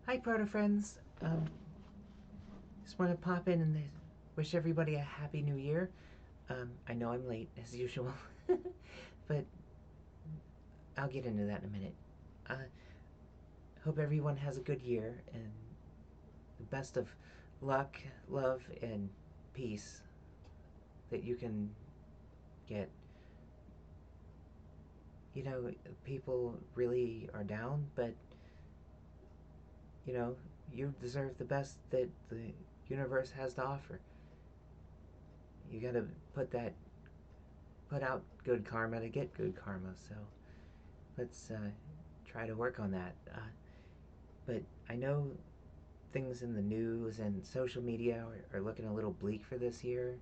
Hi, Proto Friends. Just want to pop in and wish everybody a happy new year. I know I'm late as usual, but I'll get into that in a minute. Uh, hope everyone has a good year and the best of luck, love, and peace that you can get. You know, people really are down, but you know, you deserve the best that the universe has to offer. You gotta put out good karma to get good karma. So let's try to work on that. But I know things in the news and social media are looking a little bleak for this year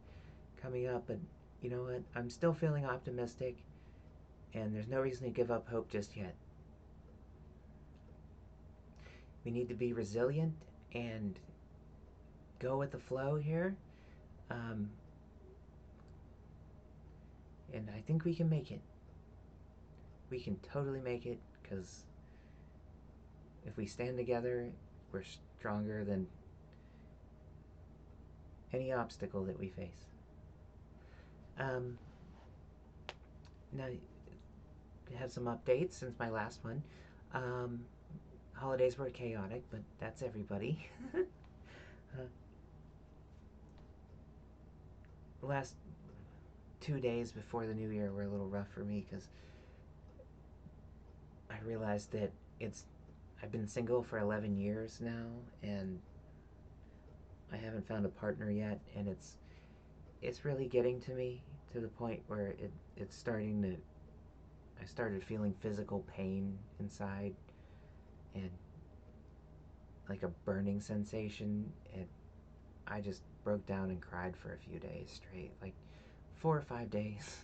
coming up, but you know what? I'm still feeling optimistic, and there's no reason to give up hope just yet. We need to be resilient and go with the flow here, um, and I think we can make it. We can totally make it because if we stand together, we're stronger than any obstacle that we face. Um, Now, I have some updates since my last one. Um, Holidays were chaotic, but that's everybody. The last 2 days before the new year were a little rough for me because I realized that it's I've been single for 11 years now, and I haven't found a partner yet, and it's really getting to me to the point where it's starting to I started feeling physical pain inside and like a burning sensation, and I just broke down and cried for a few days straight, like 4 or 5 days,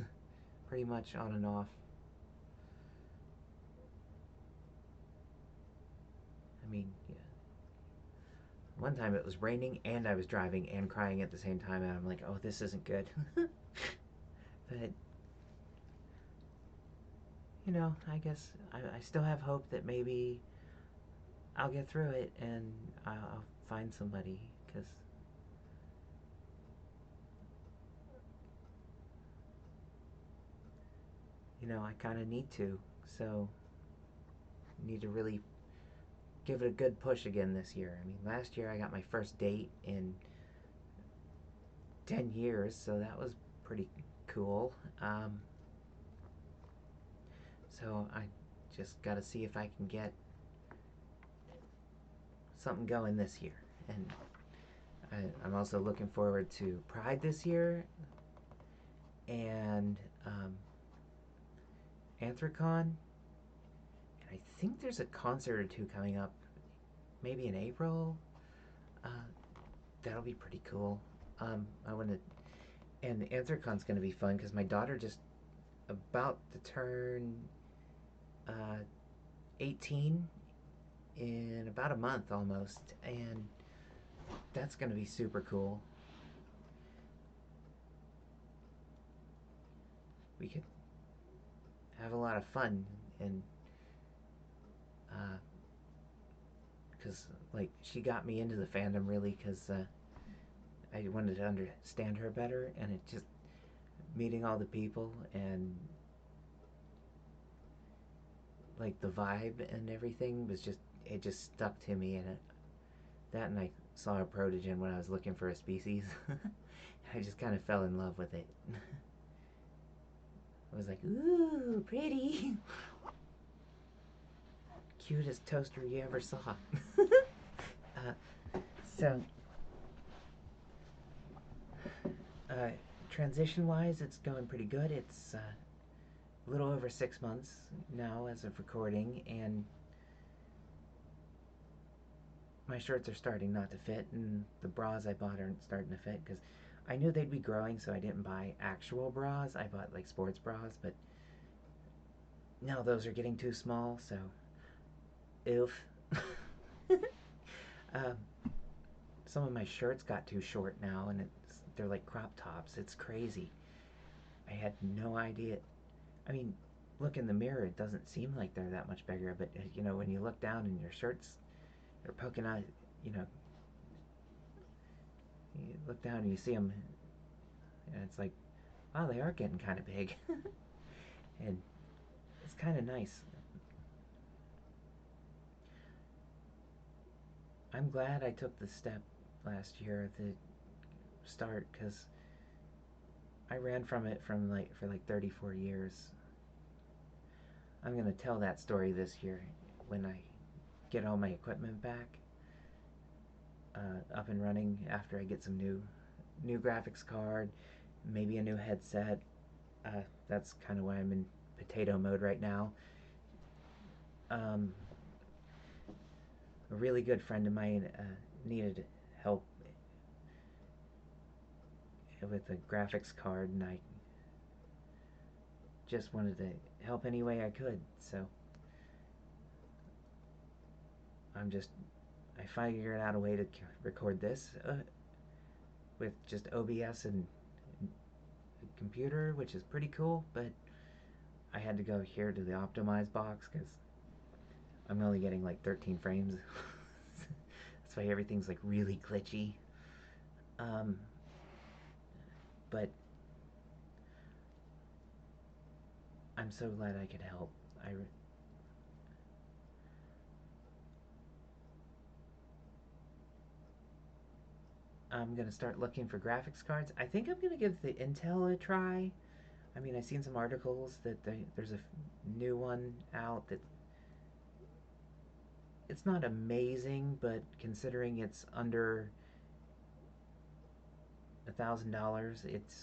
pretty much on and off. I mean, yeah. One time it was raining and I was driving and crying at the same time, and I'm like, oh, this isn't good. But I guess I still have hope that maybe I'll get through it and I'll find somebody because I kind of need to. So need to really give it a good push again this year. I mean, last year I got my first date in 10 years, so that was pretty cool. So I just got to see if I can get something going this year. And I'm also looking forward to Pride this year and Anthrocon. And I think there's a concert or two coming up, maybe in April. Uh, that'll be pretty cool. I want to, and Anthrocon's going to be fun because my daughter just about to turn uh, 18 in about a month almost, and that's going to be super cool. We could have a lot of fun, and because like she got me into the fandom really because I wanted to understand her better, and it just meeting all the people and like the vibe and everything was just it just stuck to me, and that and I saw a protogen when I was looking for a species. I just kind of fell in love with it. I was like, ooh, pretty. Cutest toaster you ever saw. So, uh, transition wise, it's going pretty good. It's a little over 6 months now as of recording, and my shirts are starting not to fit, and the bras I bought aren't starting to fit because I knew they'd be growing, so I didn't buy actual bras. I bought like sports bras, but now those are getting too small, so oof. um, some of my shirts got too short now, and they're like crop tops. It's crazy. I had no idea. I mean, look in the mirror, it doesn't seem like they're that much bigger, but when you look down and your shirt's they're poking out, you know, you look down and you see them, and it's like, wow, they are getting kind of big. And it's kind of nice. I'm glad I took the step last year at the start because I ran from it for like 34 years. I'm gonna tell that story this year when I get all my equipment back up and running after I get some new graphics card, maybe a new headset. That's kind of why I'm in potato mode right now. Um, a really good friend of mine needed help with a graphics card, and I just wanted to help any way I could. So I figured out a way to record this with just OBS and a computer, which is pretty cool, but I had to go here to the optimize box because I'm only getting like 13 frames. That's why everything's like really glitchy. Um, but I'm so glad I could help. I'm gonna start looking for graphics cards. I think I'm gonna give the Intel a try. I mean, I've seen some articles that there's a new one out that it's not amazing, but considering it's under $1,000, it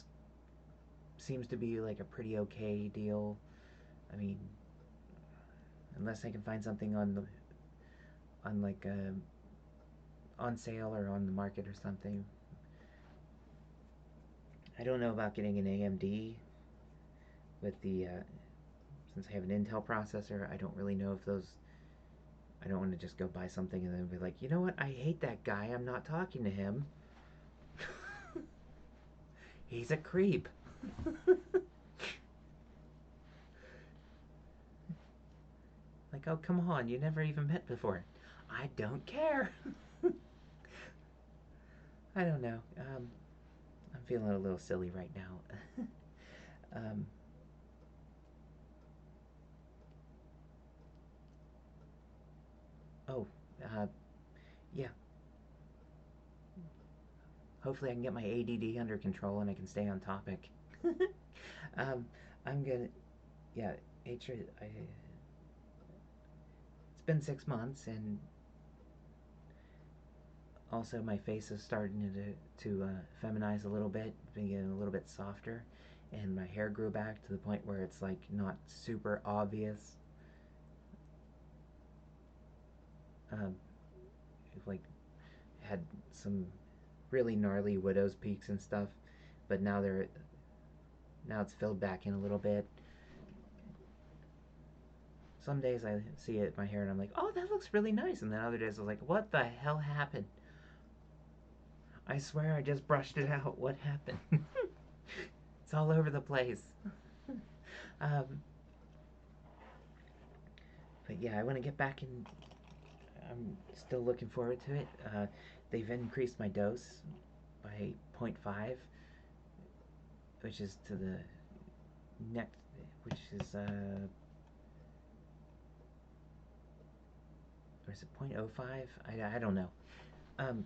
seems to be like a pretty okay deal. I mean, unless I can find something on like on sale or on the market or something. I don't know about getting an AMD with the since I have an Intel processor. I don't really know if those. I don't want to just go buy something and then be like, you know what? I hate that guy. I'm not talking to him. He's a creep. Like, oh, come on. You never even met before. I don't care. I don't know. I'm feeling a little silly right now. um, oh, uh, yeah. Hopefully, I can get my ADD under control and I can stay on topic. um, I'm gonna, yeah. It's been 6 months, and also my face is starting to feminize a little bit, being a little bit softer, and my hair grew back to the point where it's like not super obvious. Um, like had some really gnarly widow's peaks and stuff, but now it's filled back in a little bit. Some days I see it my hair and I'm like, oh, that looks really nice, and then other days I was like, what the hell happened? I swear I just brushed it out. What happened? It's all over the place. um, but yeah, I want to get back in. I'm still looking forward to it. They've increased my dose by 0.5, which is to the next, which is or is it 0.05? I don't know. Um,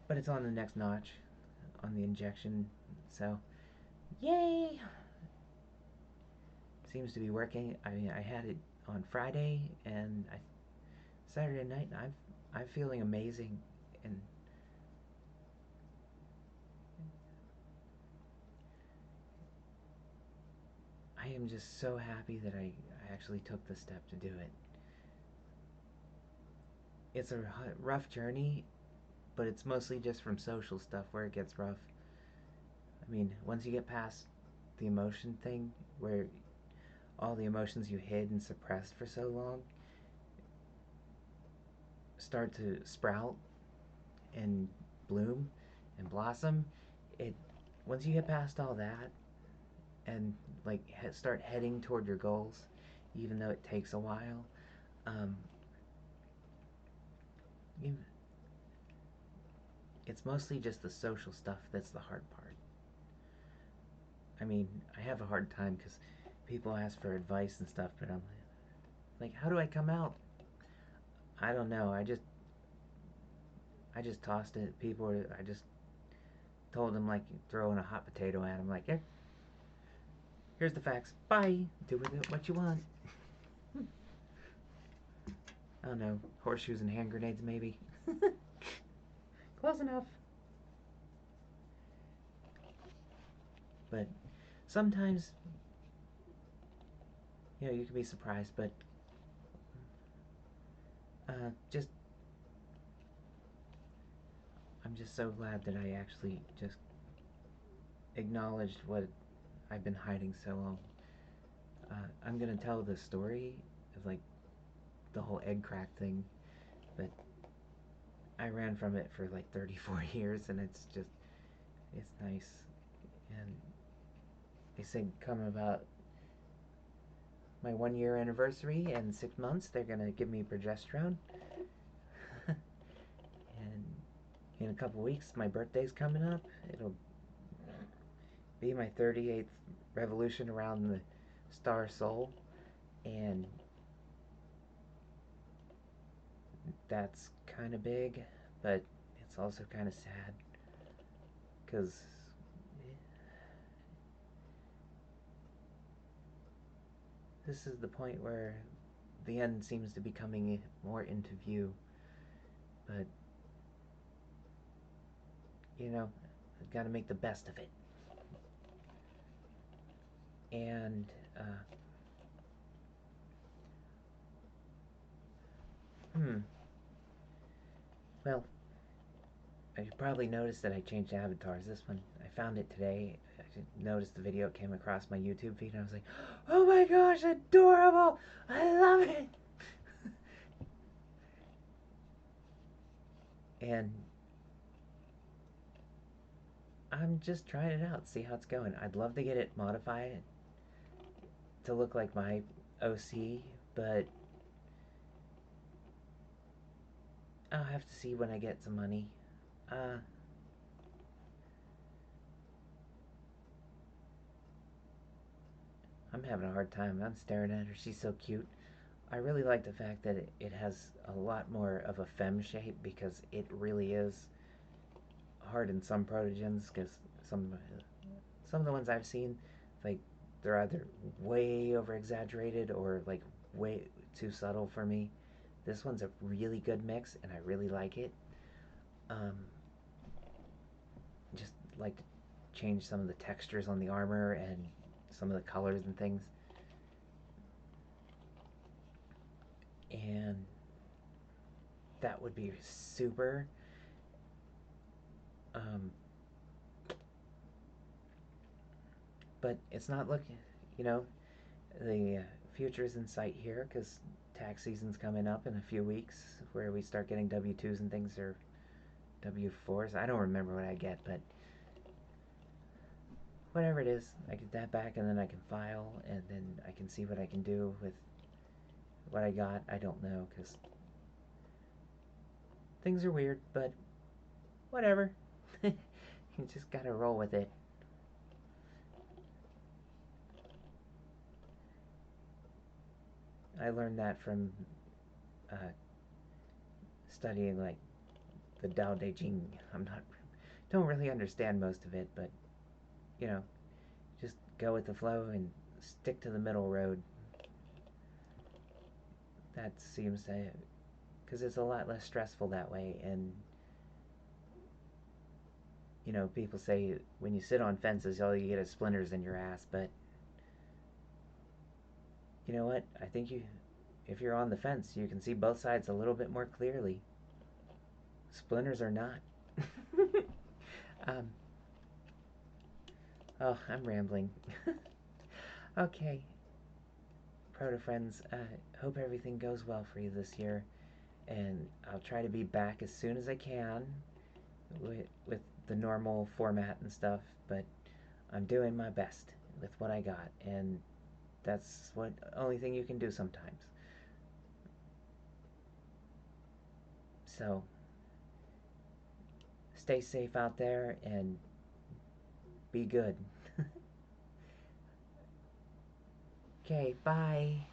but it's on the next notch on the injection. So, yay! Seems to be working. I mean, I had it on Friday and Saturday night. And I'm feeling amazing, and I am just so happy that I actually took the step to do it. It's a rough journey, but it's mostly just from social stuff where it gets rough. I mean, once you get past the emotion thing, where all the emotions you hid and suppressed for so long start to sprout and bloom and blossom, it once you get past all that and like start heading toward your goals, even though it takes a while, um, you, it's mostly just the social stuff that's the hard part. I mean, I have a hard time because people ask for advice and stuff, but I'm like, how do I come out? I don't know. I just tossed it. I just told them like throwing a hot potato at them. Like, here's the facts. Bye. Do with it what you want. I don't know. Horseshoes and hand grenades, maybe. Close enough. But sometimes, you can be surprised. But just I'm just so glad that I actually just acknowledged what I've been hiding so long. I'm gonna tell the story of like the whole egg crack thing, but I ran from it for like 34 years, and it's nice. And they said come about my 1 year anniversary in 6 months, they're gonna give me progesterone. And in a couple weeks, my birthday's coming up. It'll be my 38th revolution around the star Sol, and that's kind of big, but it's also kind of sad because this is the point where the end seems to be coming more into view. But I've got to make the best of it. And well, you probably noticed that I changed avatars. This one, I found it today. I noticed the video came across my YouTube feed, and I was like, oh my gosh, adorable! I love it! And I'm just trying it out, see how it's going. I'd love to get it modified to look like my OC, but I'll have to see when I get some money. Uh, I'm having a hard time. I'm staring at her. She's so cute. I really like the fact that it has a lot more of a femme shape because it really is hard in some protogens because some of the ones I've seen, like they're either way over exaggerated or like way too subtle for me. This one's a really good mix and I really like it. Um, just like to change some of the textures on the armor and some of the colors and things. And that would be super. Um, but it's not looking, you know, the future's in sight here because tax season's coming up in a few weeks where we start getting W-2s and things, or W-4s. I don't remember what I get, but whatever it is, I get that back and then I can file and then I can see what I can do with what I got. I don't know because things are weird, but whatever. You just gotta roll with it. I learned that from uh, studying like the Tao Te Ching. Don't really understand most of it, but you know, just go with the flow and stick to the middle road. That seems to, because it's a lot less stressful that way. And people say when you sit on fences, all you get is splinters in your ass. But you know what? I think if you're on the fence, you can see both sides a little bit more clearly. Splinters are not. um, oh, I'm rambling. Okay, Proto friends. Hope everything goes well for you this year, and I'll try to be back as soon as I can with the normal format and stuff. But I'm doing my best with what I got, and that's what only thing you can do sometimes. So stay safe out there and be good. Okay, bye.